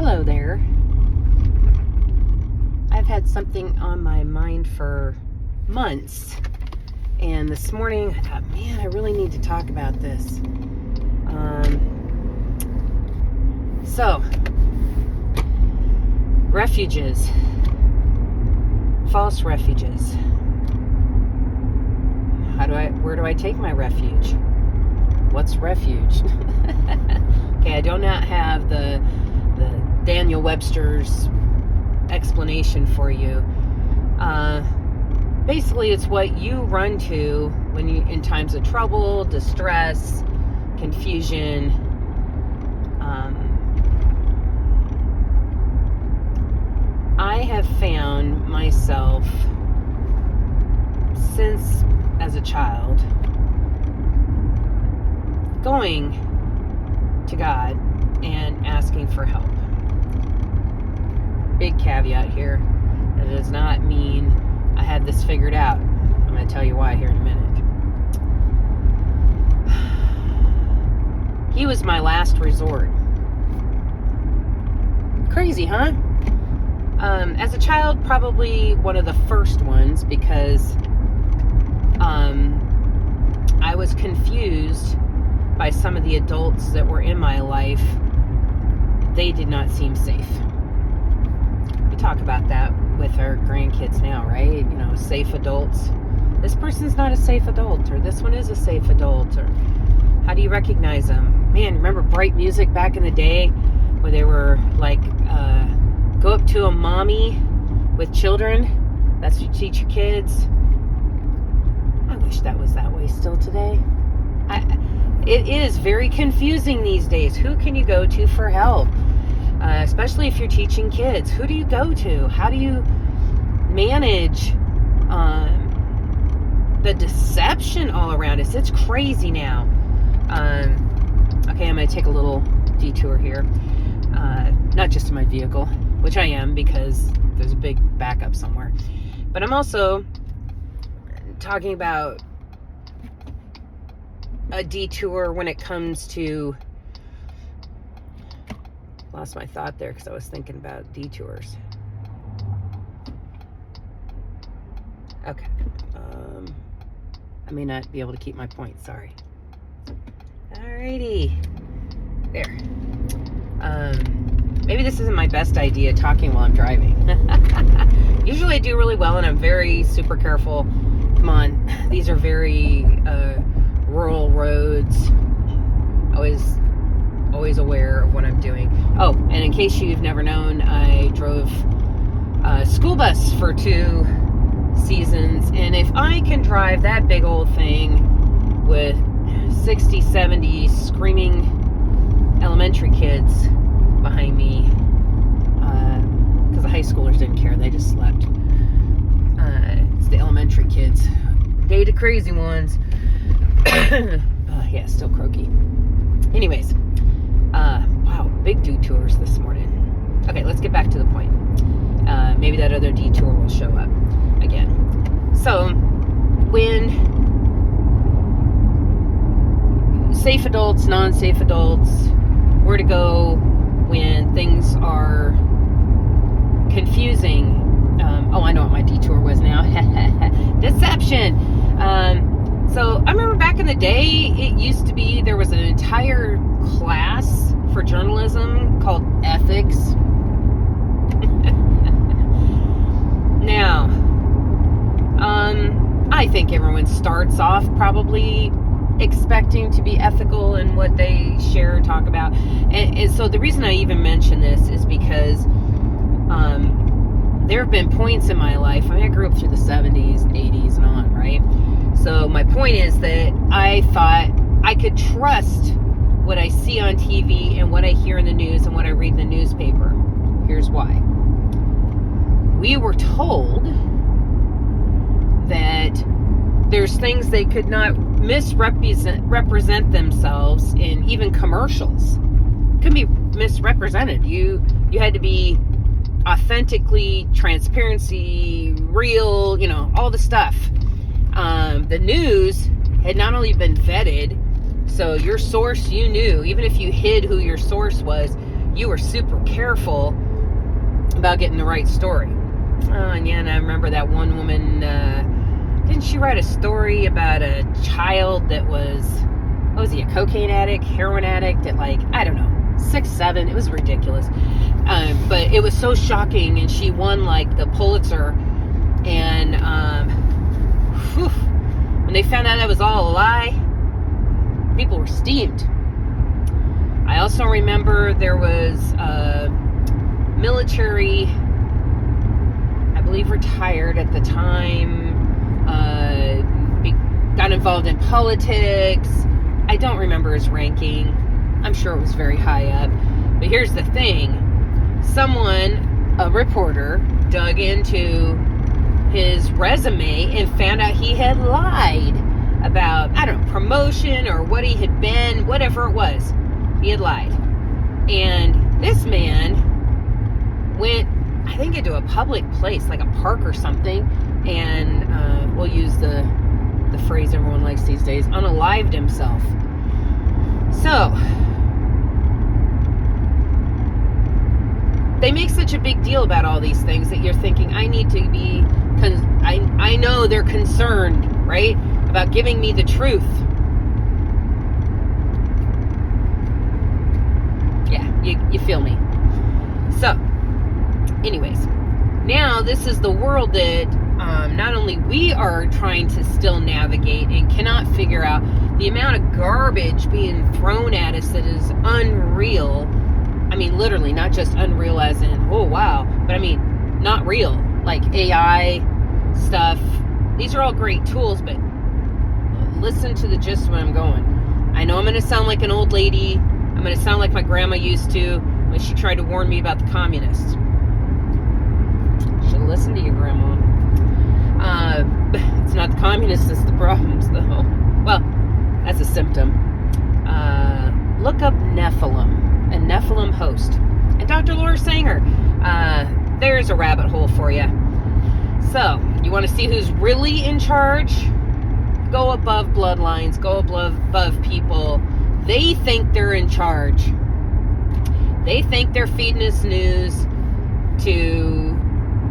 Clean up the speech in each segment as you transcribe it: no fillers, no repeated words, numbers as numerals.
Hello there. I've had something on my mind for months, and this morning I thought, man, I really need to talk about this. So, refuges, false refuges. Where do I take my refuge? What's refuge? Okay, I do not have the Daniel Webster's explanation for you. Basically, it's what you run to when you in times of trouble, distress, confusion. I have found myself since as a child going to God and asking for help. Big caveat here. That does not mean I had this figured out. I'm going to tell you why here in a minute. He was my last resort. Crazy, huh? As a child, probably one of the first ones because I was confused by some of the adults that were in my life. They did not seem safe. We talk about that with our grandkids now, right? You know, safe adults. This person's not a safe adult, or this one is a safe adult, or how do you recognize them? Man, remember Bright Music back in the day where they were like, go up to a mommy with children? That's what you teach your kids. I wish that was that way still today. It is very confusing these days. Who can you go to for help? Especially if you're teaching kids. Who do you go to? How do you manage the deception all around us? It's crazy now. Okay, I'm going to take a little detour here. Not just in my vehicle, which I am because there's a big backup somewhere. But I'm also talking about a detour when it comes to... Lost my thought there because I was thinking about detours. Okay. I may not be able to keep my point. Sorry. Alrighty. There. Maybe this isn't my best idea talking while I'm driving. Usually I do really well and I'm very super careful. Come on. These are very rural roads. Always aware of what I'm doing. Oh, and in case you've never known, I drove a school bus for 2 seasons, and if I can drive that big old thing with 60, 70 screaming elementary kids behind me, because the high schoolers didn't care, they just slept. It's the elementary kids, they the crazy ones. Yeah, still croaky. Anyways, wow, big detours this morning. Okay, let's get back to the point. Maybe that other detour will show up again. So, when safe adults, non-safe adults, where to go when things are confusing. I know what my detour was now. Deception. So I remember back in the day, it used to be there was an entire class for journalism called ethics. Now, I think everyone starts off probably expecting to be ethical in what they share or talk about. And so the reason I even mention this is because there have been points in my life. I grew up through the 70s, 80s, and on, right? So my point is that I thought I could trust what I see on TV and what I hear in the news and what I read in the newspaper. Here's why. We were told that there's things they could not misrepresent themselves in even commercials. Could be misrepresented. You had to be authentically, transparency, real, all the stuff. The news had not only been vetted, so your source you knew, even if you hid who your source was, you were super careful about getting the right story. And I remember that one woman, didn't she write a story about a child that was he, a cocaine addict, heroin addict at I don't know, 6, 7, it was ridiculous. But it was so shocking, and she won the Pulitzer, and when they found out that was all a lie, people were steamed. I also remember there was a military, I believe retired at the time, got involved in politics. I don't remember his ranking. I'm sure it was very high up. But here's the thing. Someone, a reporter, dug into his resume and found out he had lied about, I don't know, promotion or what he had been, whatever it was. He had lied. And this man went, I think, into a public place, like a park or something, and we'll use the phrase everyone likes these days, unalived himself. So, they make such a big deal about all these things that you're thinking, I need to be, I know they're concerned, right, about giving me the truth. Yeah, you feel me. So, anyways, now this is the world that not only we are trying to still navigate and cannot figure out the amount of garbage being thrown at us that is unreal. I mean, literally, not just unreal as in, oh, wow, but I mean, not real, like AI stuff. These are all great tools, but listen to the gist of where I'm going. I know I'm going to sound like an old lady. I'm going to sound like my grandma used to when she tried to warn me about the communists. Should have listened to your grandma. It's not the communists that's the problems, though. Well, that's a symptom. Look up Nephilim, a Nephilim host. And Dr. Laura Sanger. There's a rabbit hole for you. So, you want to see who's really in charge? Go above bloodlines. Go above people. They think they're in charge. They think they're feeding us news to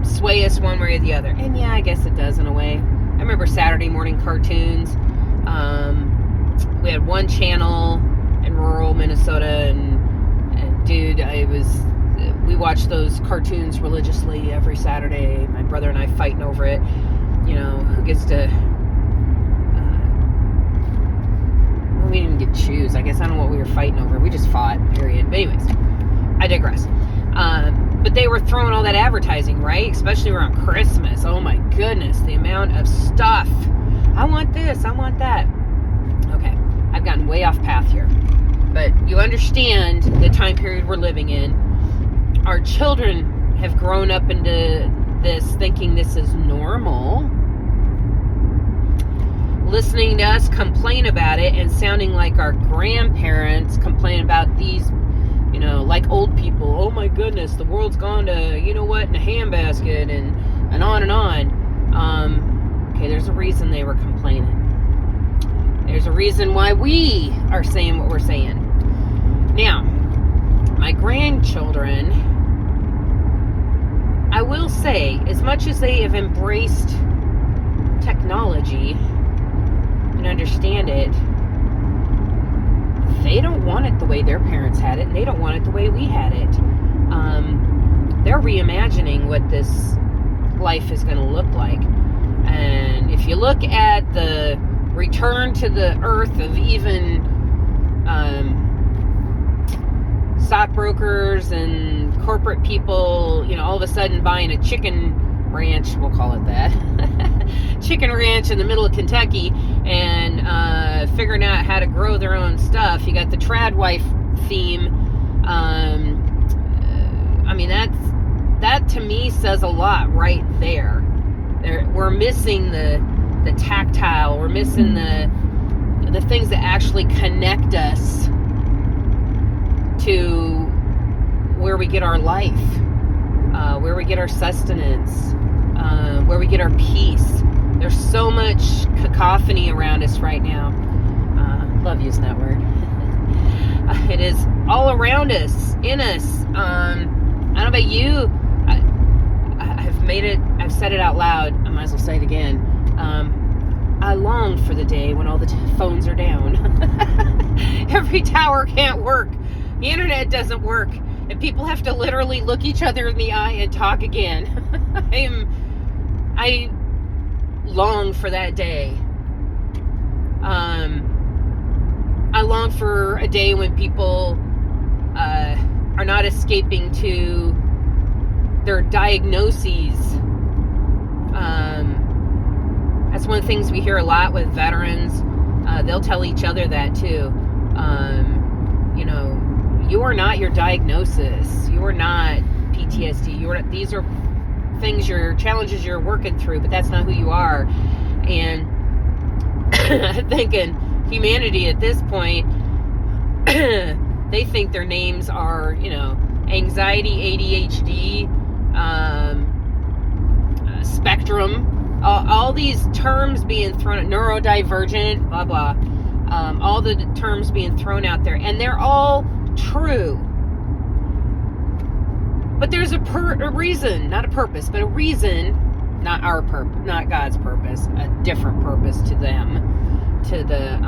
sway us one way or the other. And yeah, I guess it does in a way. I remember Saturday morning cartoons. We had one channel in rural Minnesota, and dude, we watched those cartoons religiously every Saturday. My brother and I fighting over it. You know, who gets to... we didn't get to choose. I guess I don't know what we were fighting over. We just fought, period. But anyways, I digress. But they were throwing all that advertising, right? Especially around Christmas. Oh my goodness, the amount of stuff. I want this, I want that. Okay, I've gotten way off path here. But you understand the time period we're living in. Our children have grown up into this thinking this is normal. Listening to us complain about it and sounding like our grandparents complain about these, you know, like old people. Oh my goodness, the world's gone to, you know what, in a handbasket, and on and on. Okay, there's a reason they were complaining. There's a reason why we are saying what we're saying. Now, my grandchildren, I will say, as much as they have embraced technology and understand it, they don't want it the way their parents had it, and they don't want it the way we had it. They're reimagining what this life is going to look like. And if you look at the return to the earth of even stockbrokers and corporate people, you know, all of a sudden buying a chicken ranch, we'll call it that, chicken ranch in the middle of Kentucky, and figuring out how to grow their own stuff. You got the trad wife theme. I mean, that to me says a lot right there. We're missing the tactile. We're missing the things that actually connect us to where we get our life, where we get our sustenance, where we get our peace. There's so much cacophony around us right now. Love using that word. It is all around us, in us. I don't know about you. I've said it out loud. I might as well say it again. I long for the day when all the phones are down. Every tower can't work. The internet doesn't work. And people have to literally look each other in the eye and talk again. I long for that day. I long for a day when people are not escaping to their diagnoses. That's one of the things we hear a lot with veterans. They'll tell each other that too. You are not your diagnosis. You are not PTSD. These are things, challenges you're working through, but that's not who you are. And thinking humanity at this point, they think their names are, anxiety, ADHD, spectrum, all these terms being thrown, neurodivergent, blah, blah, all the terms being thrown out there, and they're all true. But there's a reason, not a purpose, but a reason, not our purpose, not God's purpose, a different purpose to them, to the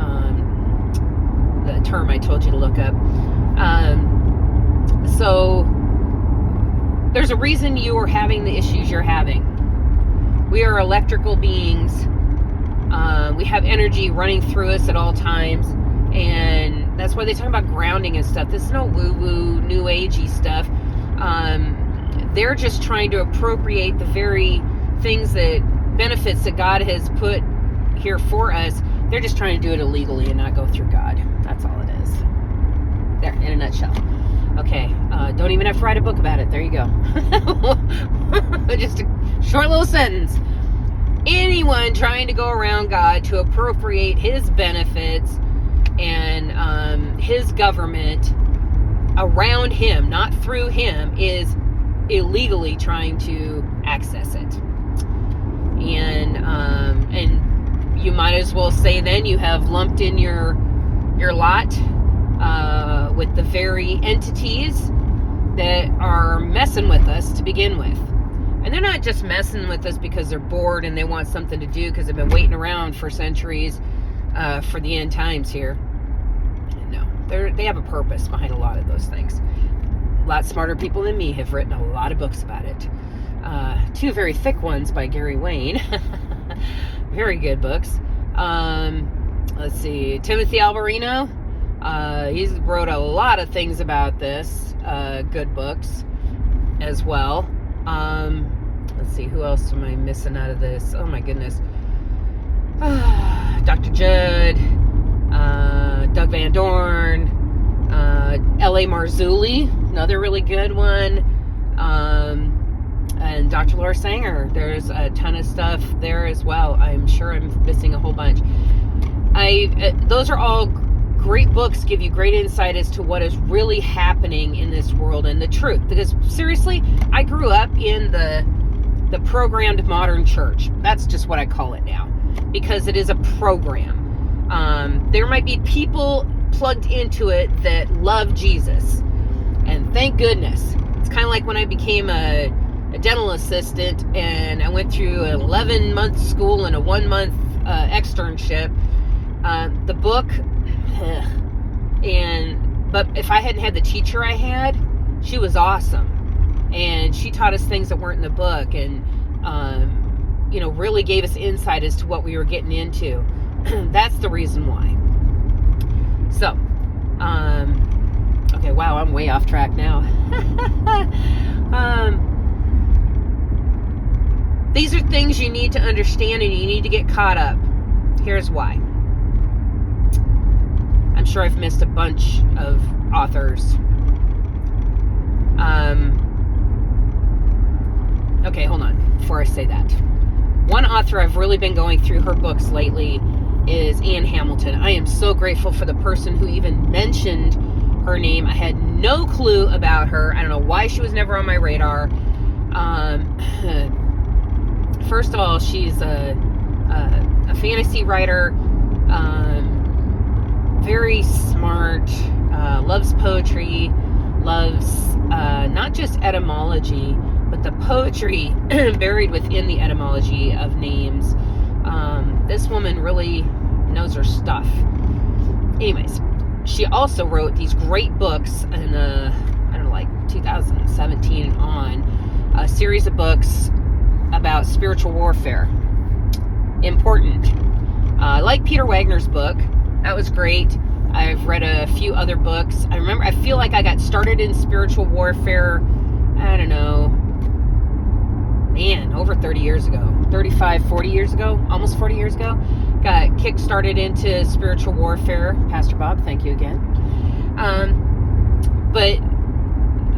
term I told you to look up. So there's a reason you are having the issues you're having. We are electrical beings. We have energy running through us at all times, and that's why they talk about grounding and stuff. This is no woo-woo, new agey stuff. They're just trying to appropriate the very things benefits that God has put here for us. They're just trying to do it illegally and not go through God. That's all it is. There, in a nutshell. Okay, don't even have to write a book about it. There you go. Just a short little sentence. Anyone trying to go around God to appropriate his benefits and his government around him, not through him, is illegally trying to access it. And you might as well say then you have lumped in your lot with the very entities that are messing with us to begin with. And they're not just messing with us because they're bored and they want something to do because they've been waiting around for centuries for the end times here. No, they have a purpose behind a lot of those things. A lot smarter people than me have written a lot of books about it. 2 very thick ones by Gary Wayne. Very good books. Let's see, Timothy Alberino. He's wrote a lot of things about this. Good books as well. Let's see, who else am I missing out of this? Oh my goodness. Dr. Judd, Doug Van Dorn, L.A. Marzulli, another really good one, and Dr. Laura Sanger. There's a ton of stuff there as well. I'm sure I'm missing a whole bunch. Those are all great books, give you great insight as to what is really happening in this world and the truth. Because seriously, I grew up in the programmed modern church. That's just what I call it now, because it is a program. There might be people plugged into it that love Jesus, and thank goodness. It's kind of like when I became a dental assistant and I went through an 11-month school and a 1-month externship. The book, but if I hadn't had the teacher I had, she was awesome, and she taught us things that weren't in the book, and really gave us insight as to what we were getting into. That's the reason why. So, okay, wow, I'm way off track now. These are things you need to understand, and you need to get caught up. Here's why. I'm sure I've missed a bunch of authors. Okay, hold on, before I say that. One author I've really been going through her books lately is Anne Hamilton. I am so grateful for the person who even mentioned her name. I had no clue about her. I don't know why she was never on my radar. First of all, she's a fantasy writer, very smart, loves poetry, loves not just etymology, but the poetry buried within the etymology of names. This woman really knows her stuff. Anyways, she also wrote these great books in, 2017 and on, a series of books about spiritual warfare. Important. I like Peter Wagner's book. That was great. I've read a few other books. I feel like I got started in spiritual warfare, I don't know, over 30 years ago. 35, 40 years ago, almost 40 years ago. Got kick-started into spiritual warfare. Pastor Bob, thank you again. But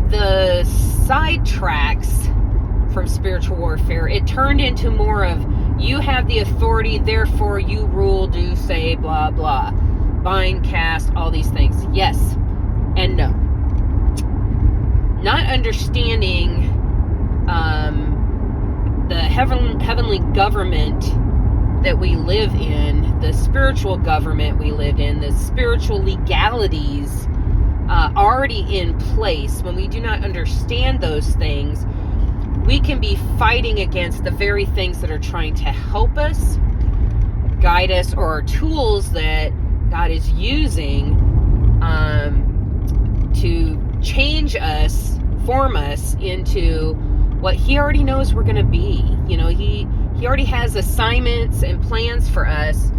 the sidetracks from spiritual warfare, it turned into more of, you have the authority, therefore you rule, do, say, blah, blah. Bind, cast, all these things. Yes and no. Not understanding the heavenly government that we live in, the spiritual government we live in, the spiritual legalities already in place. When we do not understand those things, we can be fighting against the very things that are trying to help us, guide us, or tools that God is using to change us, form us into what He already knows we're going to be. You know, He already has assignments and plans for us.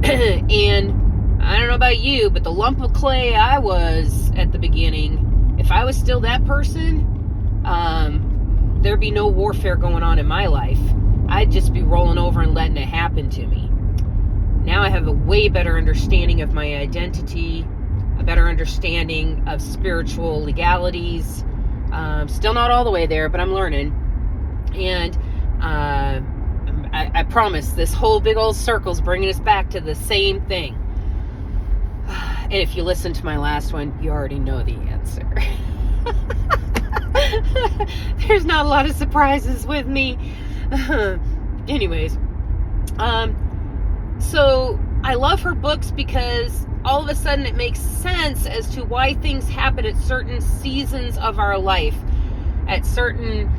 And I don't know about you, but the lump of clay I was at the beginning, if I was still that person, there'd be no warfare going on in my life. I'd just be rolling over and letting it happen to me. Now I have a way better understanding of my identity, a better understanding of spiritual legalities. Still not all the way there, but I'm learning. And I promise this whole big old circle's bringing us back to the same thing. And if you listen to my last one, you already know the answer. There's not a lot of surprises with me. Anyways, so I love her books because all of a sudden it makes sense as to why things happen at certain seasons of our life, at certain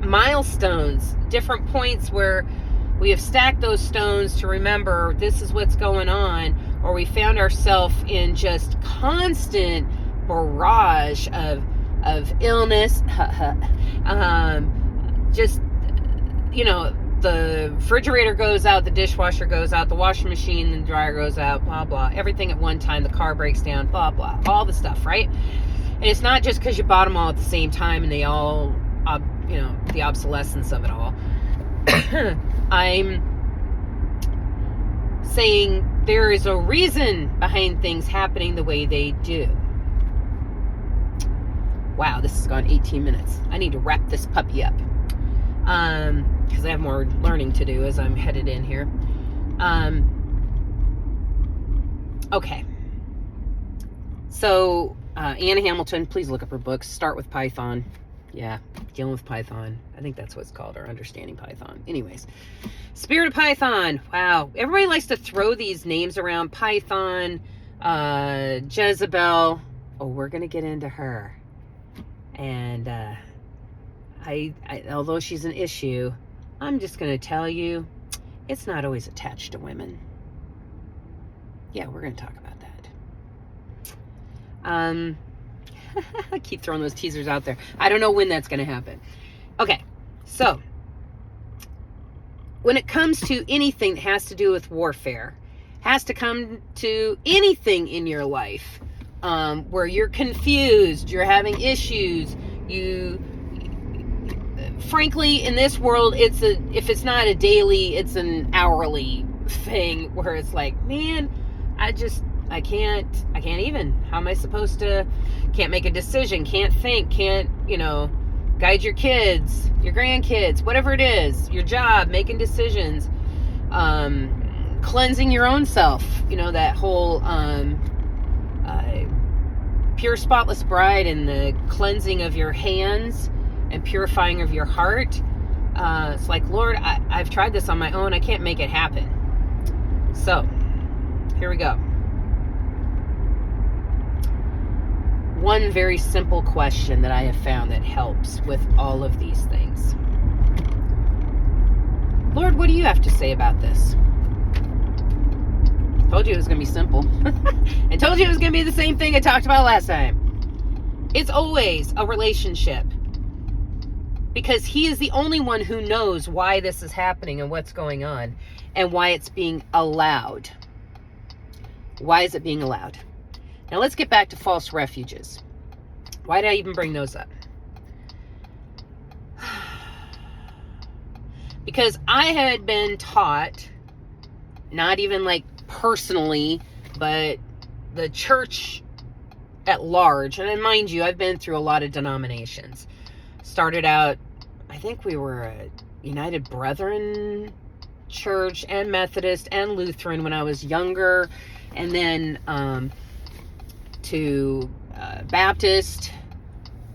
milestones, different points where we have stacked those stones to remember this is what's going on, or we found ourselves in just constant barrage of illness. Just, you know, the refrigerator goes out, the dishwasher goes out, the washing machine, the dryer goes out, blah, blah. Everything at one time, the car breaks down, blah, blah. All the stuff, right? And it's not just because you bought them all at the same time and they all, the obsolescence of it all. I'm saying there is a reason behind things happening the way they do. Wow, this has gone 18 minutes. I need to wrap this puppy up. Because I have more learning to do as I'm headed in here. Okay. So, Anna Hamilton, please look up her books. Start with Python. Yeah, dealing with Python. I think that's what it's called, or understanding Python. Anyways, Spirit of Python. Wow. Everybody likes to throw these names around. Python, Jezebel. Oh, we're going to get into her. And, I although she's an issue, I'm just going to tell you, it's not always attached to women. Yeah, we're going to talk about that. I keep throwing those teasers out there. I don't know when that's going to happen. Okay, so when it comes to anything that has to do with warfare, has to come to anything in your life where you're confused, you're having issues, frankly, in this world, if it's not a daily, it's an hourly thing where it's like, man, I can't even. How am I supposed to? Can't make a decision, can't think, can't, guide your kids, your grandkids, whatever it is, your job, making decisions, cleansing your own self, that whole pure spotless bride and the cleansing of your hands and purifying of your heart. It's like, Lord, I've tried this on my own. I can't make it happen. So, here we go. One very simple question that I have found that helps with all of these things. Lord, what do you have to say about this? Told you it was going to be simple. And told you it was going to be the same thing I talked about last time. It's always a relationship. Because he is the only one who knows why this is happening and what's going on. And why it's being allowed. Why is it being allowed? Now let's get back to false refuges. Why did I even bring those up? Because I had been taught, not even like personally, but the church at large, and mind you, I've been through a lot of denominations. Started out, I think we were a United Brethren church and Methodist and Lutheran when I was younger, and then to Baptist,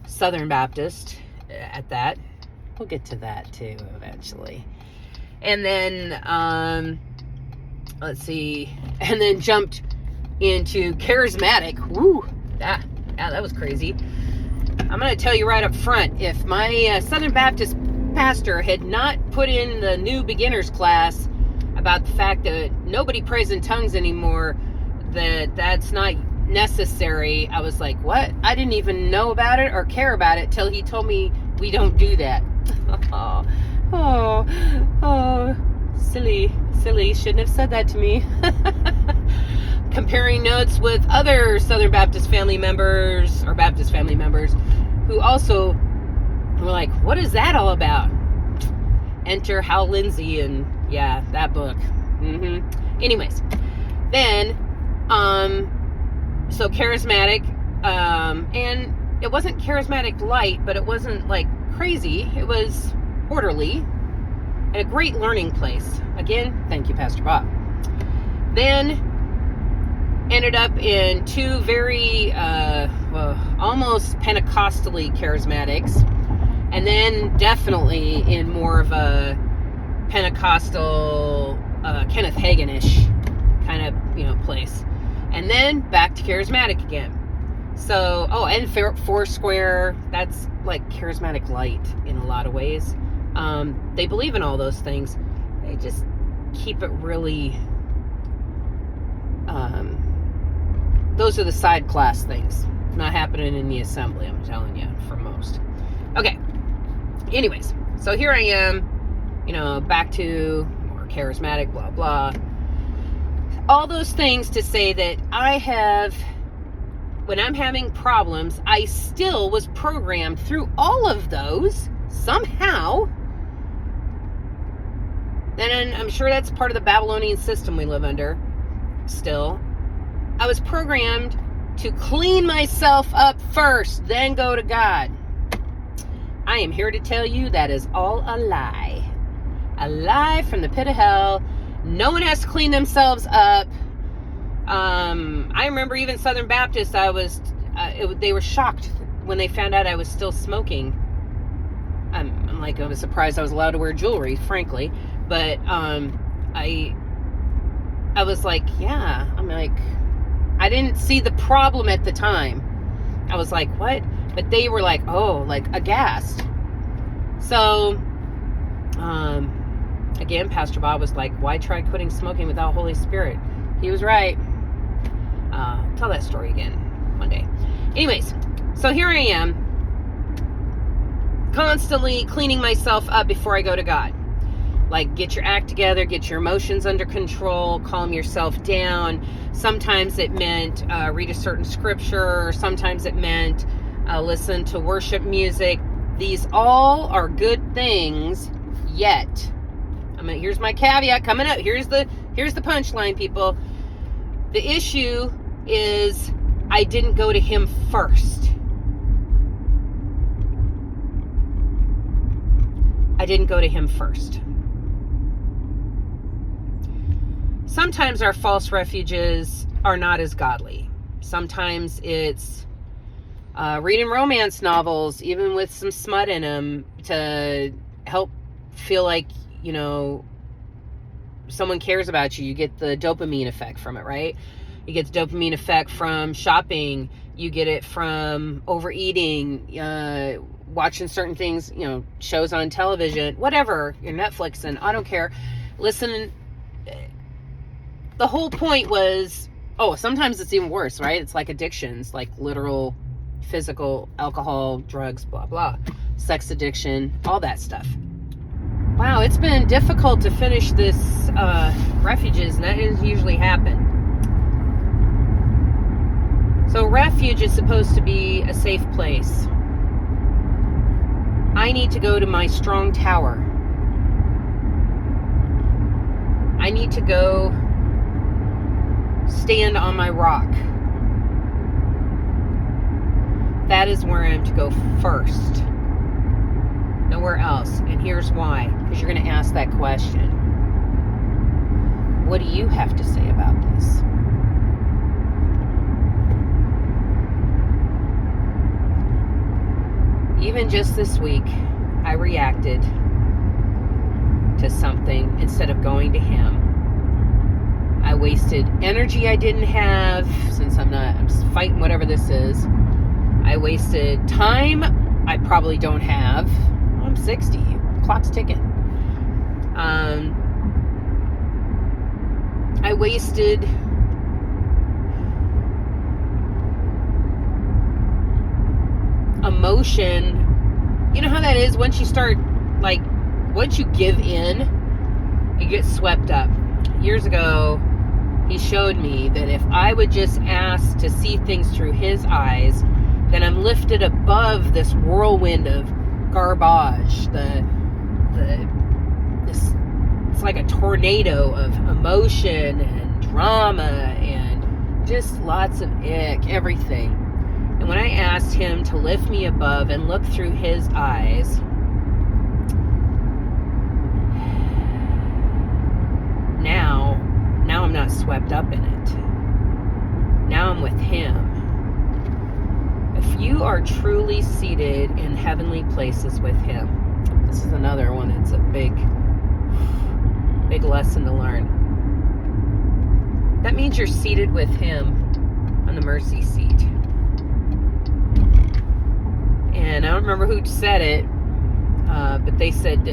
Southern Baptist at that. We'll get to that too eventually. And then, let's see, and then jumped into charismatic. Woo, that was crazy. I'm going to tell you right up front, if my Southern Baptist pastor had not put in the new beginners class about the fact that nobody prays in tongues anymore, that's not necessary, I was like, what? I didn't even know about it or care about it till he told me we don't do that. oh, silly, shouldn't have said that to me. Comparing notes with other Southern Baptist family members or Baptist family members who also were like, what is that all about? Enter Hal Lindsey and yeah, that book. Anyways, then, so charismatic, and it wasn't charismatic light, but it wasn't like crazy. It was orderly and a great learning place. Again, thank you, Pastor Bob. Then ended up in two very, almost Pentecostally charismatics, and then definitely in more of a Pentecostal, Kenneth Hagin-ish kind of, place. And then back to charismatic again. So, and Foursquare, that's like charismatic light in a lot of ways. They believe in all those things. They just keep it really, those are the side class things. Not happening in the assembly, I'm telling you, for most. Okay. Anyways, so here I am, back to more charismatic, blah, blah. All those things to say that when I'm having problems, I still was programmed through all of those somehow. And I'm sure that's part of the Babylonian system we live under still. I was programmed to clean myself up first, then go to God. I am here to tell you that is all a lie. A lie from the pit of hell. No one has to clean themselves up. I remember even Southern Baptists, they were shocked when they found out I was still smoking. I'm like, I was surprised I was allowed to wear jewelry, frankly. But I was like, yeah. I'm like, I didn't see the problem at the time. I was like, what? But they were like, oh, like aghast. So, again, Pastor Bob was like, why try quitting smoking without Holy Spirit? He was right. Tell that story again one day. Anyways, so here I am, constantly cleaning myself up before I go to God. Like, get your act together, get your emotions under control, calm yourself down. Sometimes it meant read a certain scripture. Sometimes it meant listen to worship music. These all are good things, yet. Here's my caveat coming up. Here's the punchline, people. The issue is I didn't go to him first. I didn't go to him first. Sometimes our false refuges are not as godly. Sometimes it's reading romance novels, even with some smut in them, to help feel like, someone cares about you, you get the dopamine effect from it, right? You get the dopamine effect from shopping. You get it from overeating, watching certain things, shows on television, whatever, your Netflix, and I don't care. Listen, the whole point was, sometimes it's even worse, right? It's like addictions, like literal physical, alcohol, drugs, blah, blah, sex addiction, all that stuff. Wow, it's been difficult to finish this Refuges, and that doesn't usually happen. So Refuge is supposed to be a safe place. I need to go to my strong tower. I need to go stand on my rock. That is where I'm to go first. Nowhere else. And here's why. Because you're going to ask that question. What do you have to say about this? Even just this week, I reacted to something instead of going to him. I wasted energy I didn't have, since I'm fighting whatever this is. I wasted time I probably don't have. I'm 60. Clock's ticking. I wasted emotion. You know how that is once you start, once you give in, you get swept up. Years ago, he showed me that if I would just ask to see things through his eyes, then I'm lifted above this whirlwind of garbage. It's like a tornado of emotion and drama and just lots of ick, everything. And when I asked him to lift me above and look through his eyes, now I'm not swept up in it. Now I'm with him. If you are truly seated in heavenly places with him, this is another one. It's a big lesson to learn. That means you're seated with him on the mercy seat. And I don't remember who said it, but they said,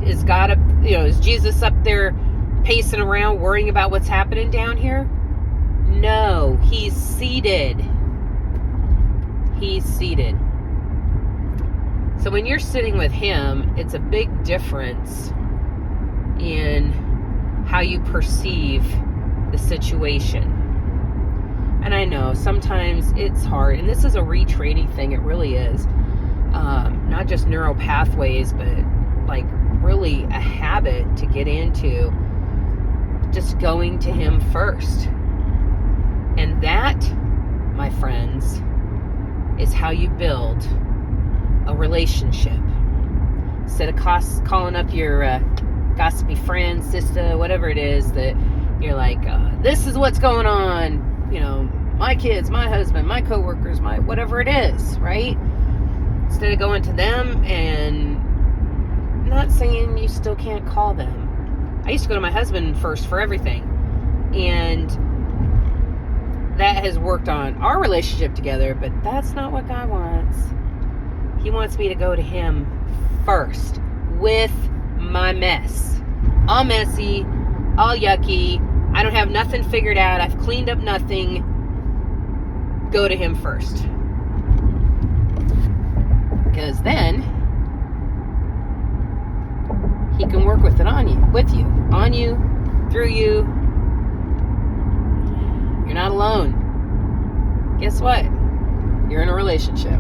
is God up, is Jesus up there pacing around worrying about what's happening down here? No, he's seated. He's seated. So when you're sitting with him, it's a big difference in how you perceive the situation. And I know sometimes it's hard, and this is a retraining thing, it really is. Not just neural pathways, but really a habit to get into, just going to him first. And that, my friends, is how you build a relationship. Instead of calling up your gossipy friend, sister, whatever it is, that you're like, this is what's going on, my kids, my husband, my coworkers, my whatever it is, right? Instead of going to them, and not saying you still can't call them. I used to go to my husband first for everything, and that has worked on our relationship together, but that's not what God wants. He wants me to go to him first with my mess. All messy, all yucky. I don't have nothing figured out. I've cleaned up nothing. Go to him first. Because then he can work with you, through you. You're not alone. Guess what? You're in a relationship.